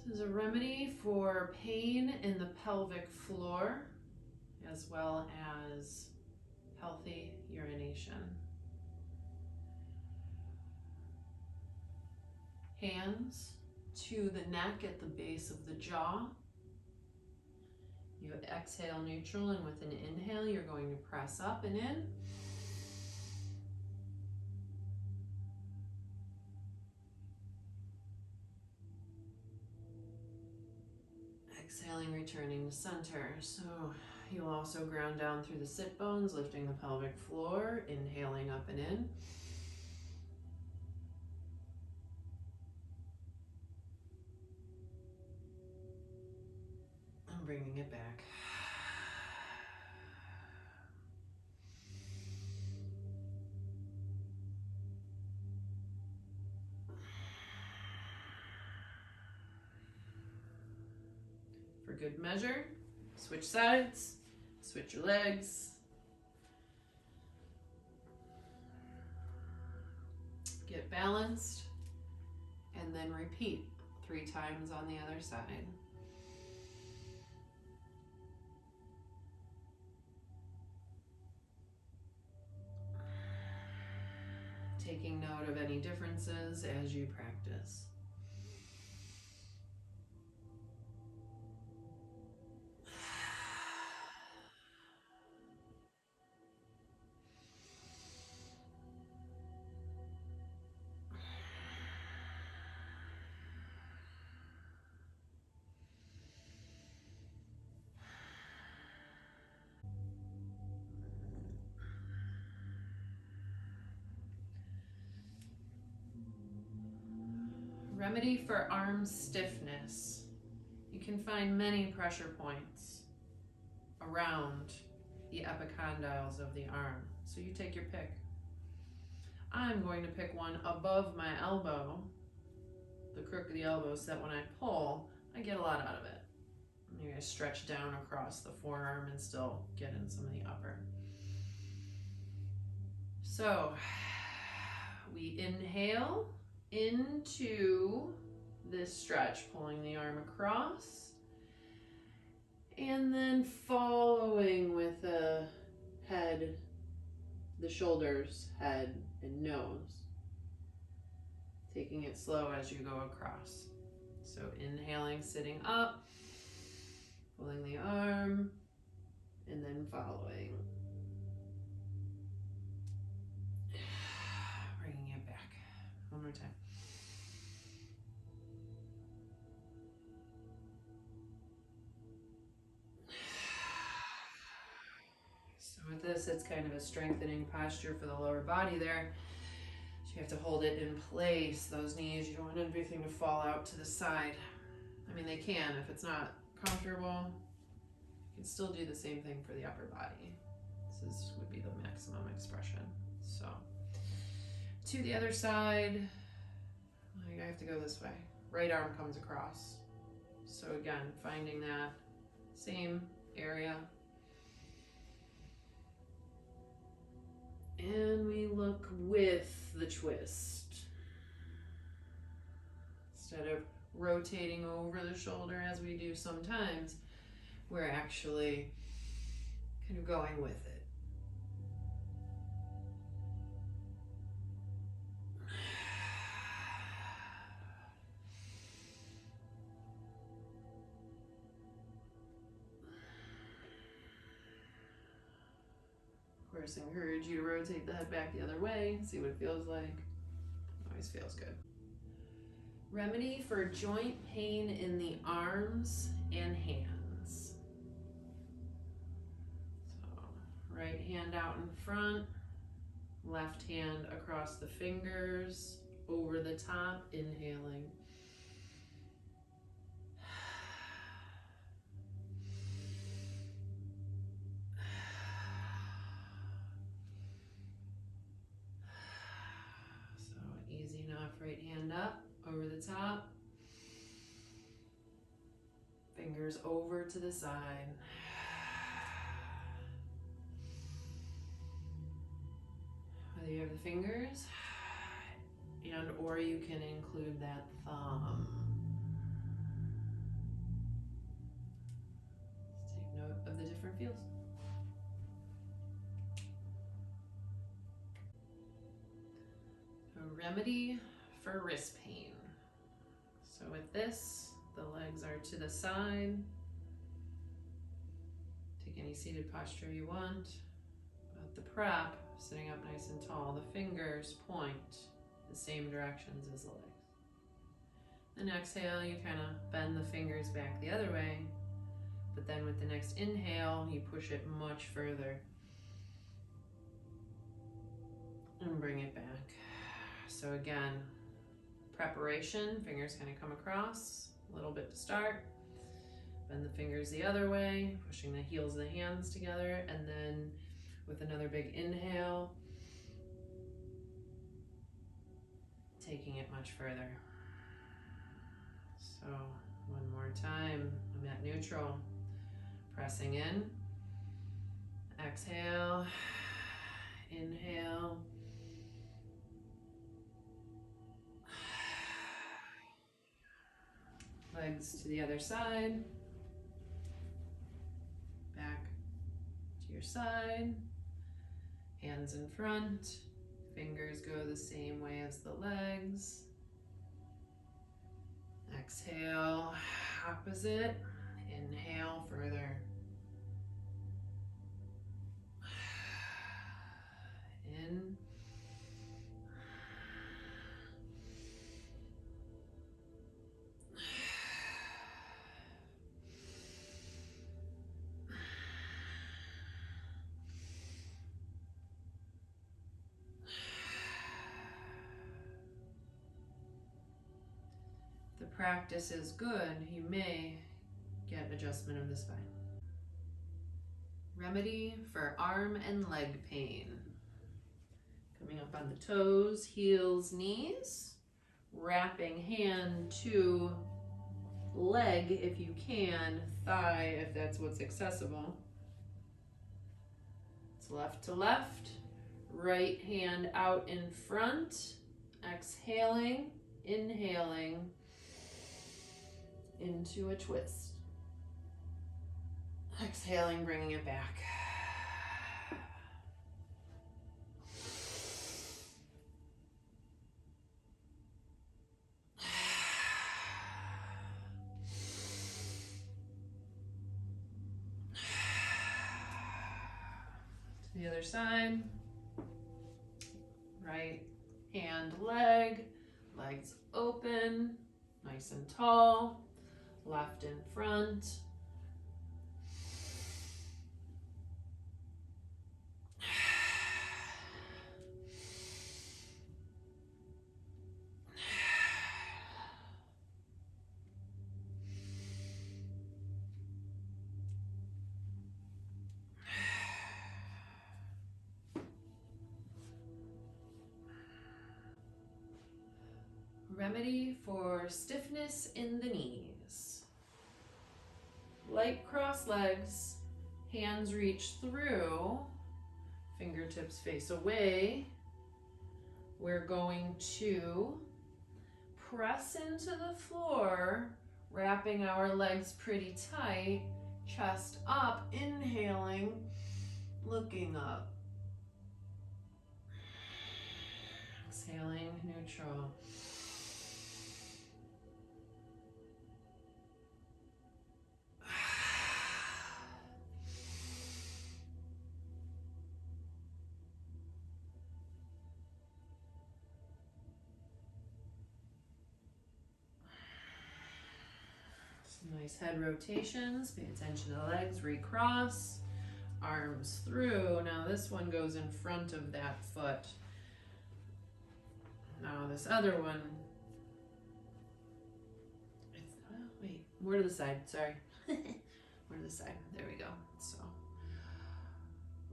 This is a remedy for pain in the pelvic floor, as well as healthy urination. Hands to the neck at the base of the jaw. You exhale neutral, and with an inhale, you're going to press up and in. Exhaling, returning to center. So you'll also ground down through the sit bones, lifting the pelvic floor, inhaling up and in. And bringing it back. For good measure, switch sides, switch your legs. Get balanced, and then repeat 3 times on the other side. Taking note of any differences as you practice. Remedy for arm stiffness. You can find many pressure points around the epicondyles of the arm. So you take your pick. I'm going to pick one above my elbow, the crook of the elbow, so that when I pull, I get a lot out of it. Maybe I stretch down across the forearm and still get in some of the upper. So we inhale into this stretch, pulling the arm across, and then following with the head, the shoulders, head, and nose. Taking it slow as you go across. So inhaling, sitting up, pulling the arm, and then following. Bringing it back. One more time. So with this, it's kind of a strengthening posture for the lower body there. So you have to hold it in place, those knees. You don't want everything to fall out to the side. I mean, they can. If it's not comfortable, you can still do the same thing for the upper body. This would be the maximum expression. So to the other side, I have to go this way. Right arm comes across. So again, finding that same area. And we look with the twist. Instead of rotating over the shoulder as we do sometimes, we're actually kind of going with it. Of course, I encourage you to rotate the head back the other way, see what it feels like. Always feels good. Remedy for joint pain in the arms and hands. So, right hand out in front, left hand across the fingers, over the top, inhaling. Easy enough, right hand up, over the top. Fingers over to the side. Whether you have the fingers, and or you can include that thumb. feels. A remedy for wrist pain. So with this, the legs are to the side. Take any seated posture you want. At the prep, sitting up nice and tall, the fingers point the same directions as the legs. Then exhale, you kind of bend the fingers back the other way, but then with the next inhale, you push it much further and bring it back. So again, preparation, fingers kind of come across a little bit to start. Bend the fingers the other way, pushing the heels of the hands together, and then with another big inhale, taking it much further. So one more time, I'm at neutral, pressing in, exhale, inhale, legs to the other side, back to your side, hands in front, fingers go the same way as the legs. Exhale, opposite, inhale further. In. The practice is good, you may get adjustment of the spine. Remedy for arm and leg pain. Coming up on the toes, heels, knees. Wrapping hand to leg if you can, thigh if that's what's accessible. It's left to left, right hand out in front, exhaling, inhaling into a twist. Exhaling, bringing it back. To the other side. Right hand, leg, legs open, nice and tall, left in front. Remedy for stiffness in the knees. Light cross legs, hands reach through, fingertips face away. We're going to press into the floor, wrapping our legs pretty tight, chest up, inhaling, looking up. Exhaling, neutral. Nice head rotations. Pay attention to the legs. Recross. Arms through. Now this one goes in front of that foot. Now this other one. Wait, more to the side. Sorry. More to the side. There we go. So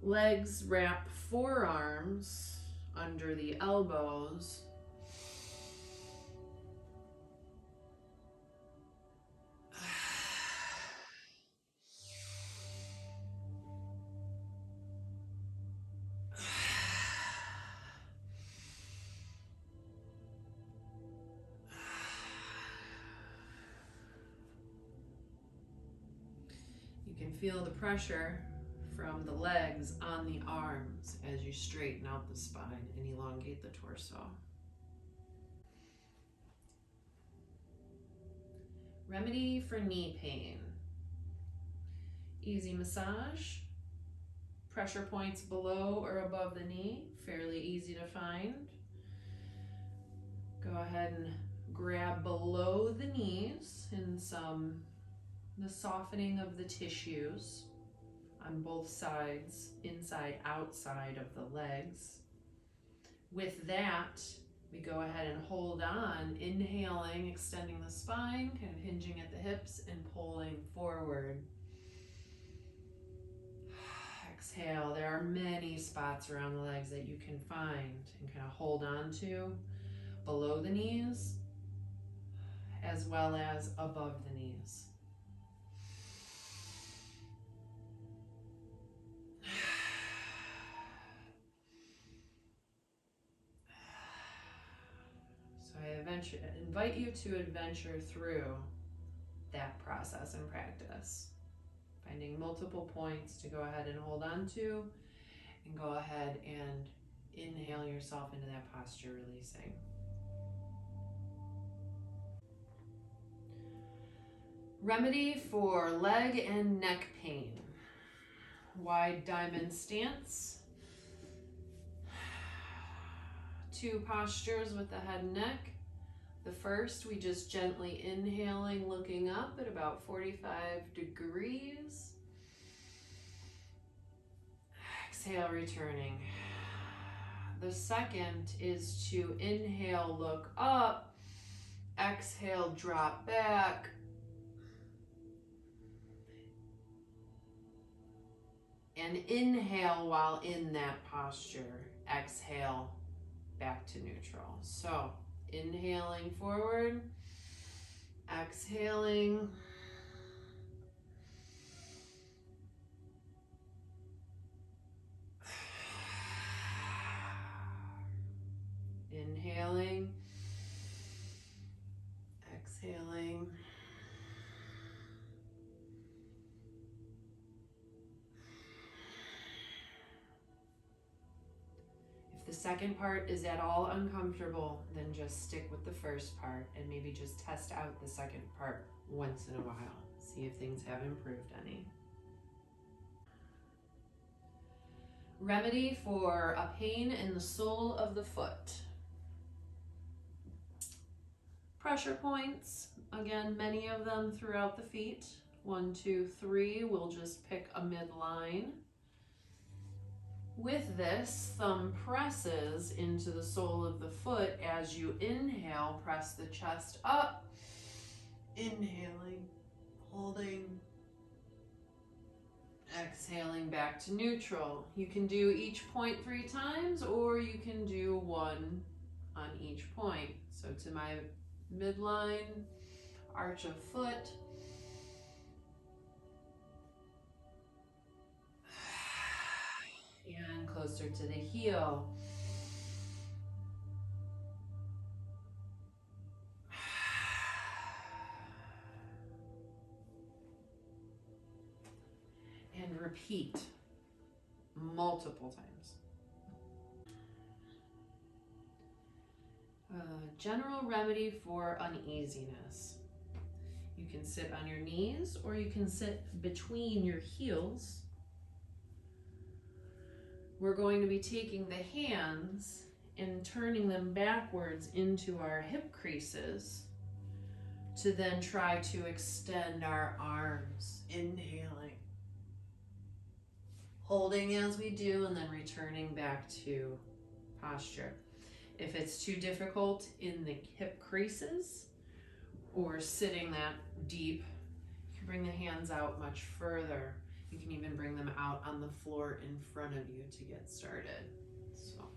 legs wrap forearms under the elbows. You can feel the pressure from the legs on the arms as you straighten out the spine and elongate the torso. Remedy for knee pain. Easy massage. Pressure points below or above the knee, fairly easy to find. Go ahead and grab below the knees in the softening of the tissues on both sides, inside, outside of the legs. With that, we go ahead and hold on, inhaling, extending the spine, kind of hinging at the hips and pulling forward. Exhale. There are many spots around the legs that you can find and kind of hold on to below the knees as well as above the knees. So I invite you to adventure through that process and practice, finding multiple points to go ahead and hold on to, and go ahead and inhale yourself into that posture, releasing. Remedy for leg and neck pain. Wide diamond stance. 2 postures with the head and neck. The first, we just gently inhaling, looking up at about 45 degrees. Exhale, returning. The second is to inhale, look up. Exhale, drop back. And inhale while in that posture. Exhale, back to neutral. So, inhaling forward, exhaling. Inhaling, exhaling. If the second part is at all uncomfortable, then just stick with the first part and maybe just test out the second part once in a while. See if things have improved any. Remedy for a pain in the sole of the foot. Pressure points, again, many of them throughout the feet. 1, 2, 3, we'll just pick a midline. With this, thumb presses into the sole of the foot. As you inhale, press the chest up. Inhaling, holding. Exhaling back to neutral. You can do each point 3 times, or you can do 1 on each point. So to my midline, arch of foot. And closer to the heel. And repeat multiple times. General remedy for uneasiness. You can sit on your knees or you can sit between your heels. We're going to be taking the hands and turning them backwards into our hip creases to then try to extend our arms. Inhaling. Holding as we do, and then returning back to posture. If it's too difficult in the hip creases or sitting that deep, you can bring the hands out much further. You can even bring them out on the floor in front of you to get started. So,